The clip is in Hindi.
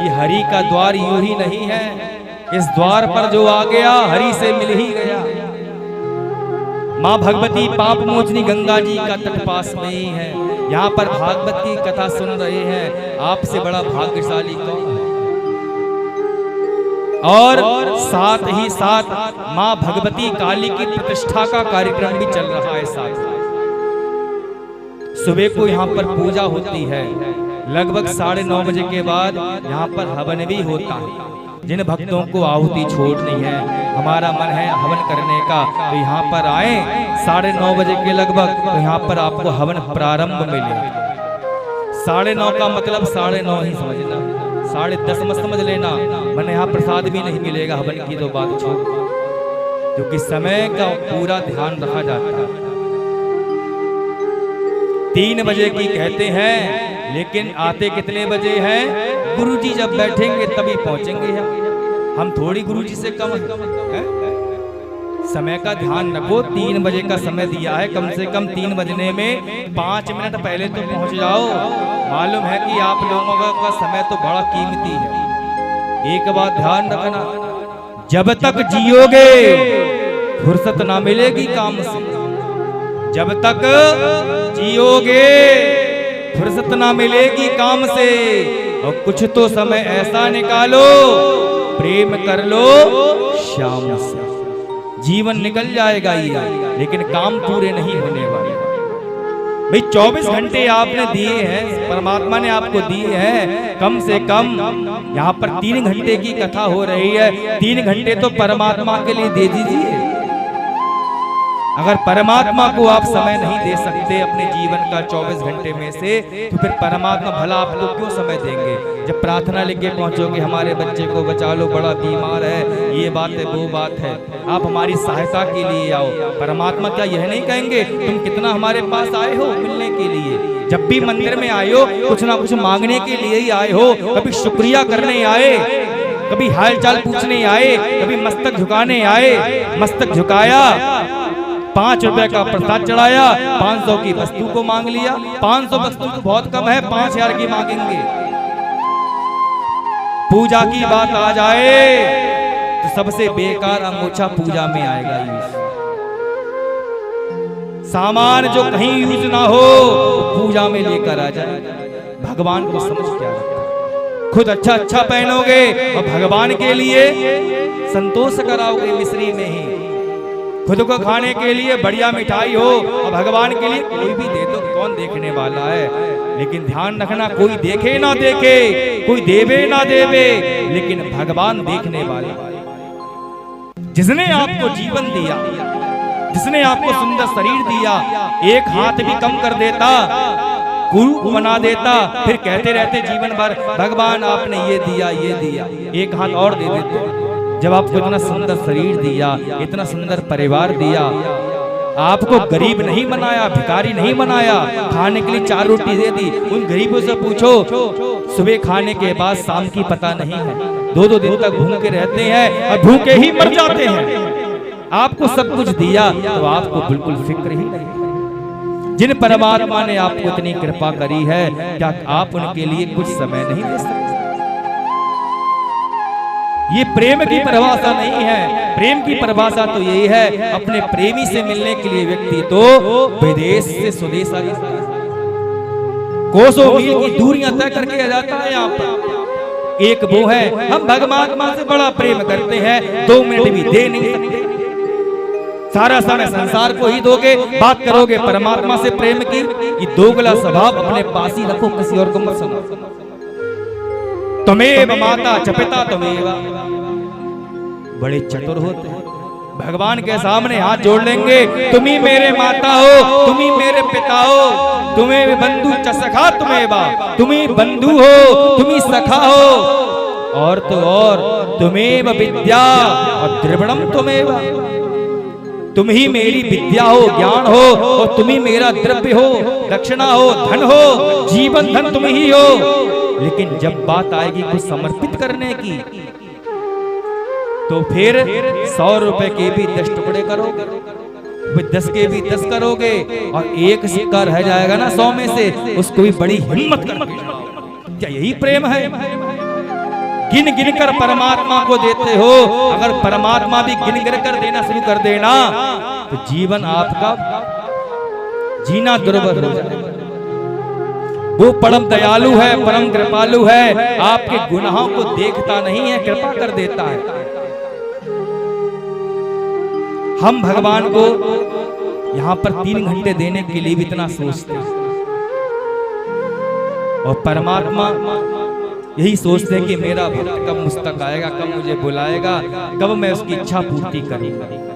ये हरि का द्वार यूं ही नहीं है, इस द्वार पर जो आ गया हरि से मिल ही गया। माँ भगवती पाप मोचनी गंगा जी का तट पास में ही है। यहाँ पर भागवत की कथा सुन रहे हैं, आपसे बड़ा भाग्यशाली कौन है। और साथ ही साथ माँ भगवती काली की प्रतिष्ठा का कार्यक्रम भी चल रहा है। साथ सुबह को यहाँ पर पूजा होती है, लगभग 9:30 बजे के बाद यहाँ पर हवन भी होता है। जिन भक्तों को आहुति छोड़नी है, हमारा मन है हवन करने का, तो यहाँ पर आए 9:30 बजे के लगभग, तो यहाँ पर आपको हवन प्रारंभ मिले। 9:30 का मतलब 9:30 ही समझना, 10:30 मत समझ लेना, मैंने यहाँ प्रसाद भी नहीं मिलेगा हवन की तो बात छोड़, क्योंकि समय का पूरा ध्यान रखा जाता है। 3 बजे की कहते हैं, लेकिन आते कितने बजे हैं? गुरुजी जब बैठेंगे तभी पहुंचेंगे। हम थोड़ी गुरुजी से कम है। समय का ध्यान रखो, 3 बजे का समय दिया है, कम से कम 3 बजने में 5 मिनट पहले तो पहुंच जाओ। मालूम है कि आप लोगों का समय तो बड़ा कीमती है। एक बात ध्यान रखना, जब तक जियोगे फुर्सत ना मिलेगी काम से। जब तक जियोगे फुर्सत ना मिलेगी काम से। और कुछ तो समय ऐसा निकालो, प्रेम कर लो शाम से, जीवन निकल जाएगा ये, लेकिन काम पूरे नहीं होने वाले। भाई 24 घंटे आपने दिए हैं, परमात्मा ने आपको दिए हैं, कम से कम यहाँ पर 3 घंटे की कथा हो रही है, 3 घंटे तो परमात्मा के लिए दे दीजिए। अगर परमात्मा को आप समय नहीं दे सकते अपने जीवन का 24 घंटे में से, तो फिर परमात्मा भला आपको क्यों समय देंगे। जब प्रार्थना लेके पहुंचोगे, हमारे बच्चे को बचा लो, बड़ा बीमार है, ये बात है वो बात है, आप हमारी सहायता के लिए आओ। परमात्मा क्या यह नहीं कहेंगे तुम कितना हमारे पास आए हो मिलने के लिए। जब भी मंदिर में आए हो, कुछ ना कुछ मांगने के लिए ही आए हो। कभी शुक्रिया करने आए, कभी हालचाल पूछने आए, कभी मस्तक झुकाने आए। मस्तक झुकाया, 5 रुपए का प्रसाद चढ़ाया, 500 की वस्तु को मांग लिया। 500 वस्तु तो बहुत कम है, 5000 की मांगेंगे। पूजा की बात आ जाए तो सबसे बेकार अंगूठा पूजा में आएगा यूज। सामान जो कहीं यूज ना हो पूजा में लेकर आ जाए। भगवान को समझ क्या रखा, खुद अच्छा अच्छा पहनोगे और भगवान के लिए संतोष कराओगे मिश्री में ही। खुद को खाने के लिए बढ़िया मिठाई हो और भगवान के लिए कोई भी दे दो, कौन देखने वाला है। लेकिन ध्यान रखना, कोई देखे ना देखे, कोई देवे ना देवे, लेकिन भगवान देखने वाला। जिसने आपको जीवन दिया, जिसने आपको सुंदर शरीर दिया, एक हाथ भी कम कर देता, गुरु बना देता, फिर कहते रहते जीवन भर भगवान आपने ये दिया ये दिया, एक हाथ और दे देते। जब आपको इतना सुंदर शरीर दिया, इतना सुंदर परिवार दिया, आपको गरीब नहीं बनाया, भिखारी नहीं बनाया, खाने के लिए 4 रोटी दे दी। उन गरीबों से पूछो, सुबह खाने के बाद शाम की पता नहीं है, 2-2 दिन तक भूखे रहते हैं और भूखे ही मर जाते हैं। आपको सब कुछ दिया तो आपको बिल्कुल फिक्र ही नहीं। जिन परमात्मा ने आपको इतनी कृपा करी है, क्या आप उनके लिए कुछ समय नहीं दे सकते? ये प्रेम की परिभाषा नहीं है। प्रेम की परिभाषा तो यही है, अपने प्रेमी से मिलने के लिए व्यक्ति तो विदेश से स्वदेश आ जाता है, कोसों मील की दूरियां तय करके आ जाता है। यहाँ पर एक वो है, हम भगवान से बड़ा प्रेम करते हैं, 2 मिनट भी दे नहीं सकते। सारा समय संसार को ही दोगे, बात करोगे परमात्मा से प्रेम की। ये दोगला स्वभाव अपने पास ही रखो, किसी और को मत सुनो। त्वमेव माता च पिता त्वमेव, बड़े चतुर होते हैं। भगवान के सामने हाथ जोड़ लेंगे, तुम ही मेरे माता हो, तुम ही मेरे पिता हो, तुम्हें बंधु च सखा त्वमेव, तुम ही बंधु हो, तुम ही सखा हो, और तो और त्वमेव विद्या और द्रविणम त्वमेव, तुम ही मेरी विद्या हो, ज्ञान हो, और तुम ही मेरा द्रव्य हो, दक्षिणा हो, धन हो, जीवन धन तुम ही हो। लेकिन जब बात आएगी कुछ समर्पित करने की, तो फिर 100 रुपए के भी 10 टुकड़े करोगे, 10 के भी 10 करोगे, और एक सिक्का रह जाएगा ना 100 में से, उसको भी बड़ी हिम्मत करके। क्या यही प्रेम है? गिन गिन कर परमात्मा को देते हो। अगर परमात्मा भी गिन गिन कर देना शुरू कर देना तो जीवन आपका जीना दुर्भर हो जाएगा। वो परम दयालु है, परम कृपालु है, आपके गुनाहों को देखता नहीं है, कृपा कर देता है। हम भगवान को यहां पर 3 घंटे देने के लिए भी इतना सोचते हैं और परमात्मा यही सोचते हैं कि मेरा भक्त कब मुझ तक आएगा, कब मुझे बुलाएगा, कब मैं उसकी इच्छा पूर्ति करूंगा।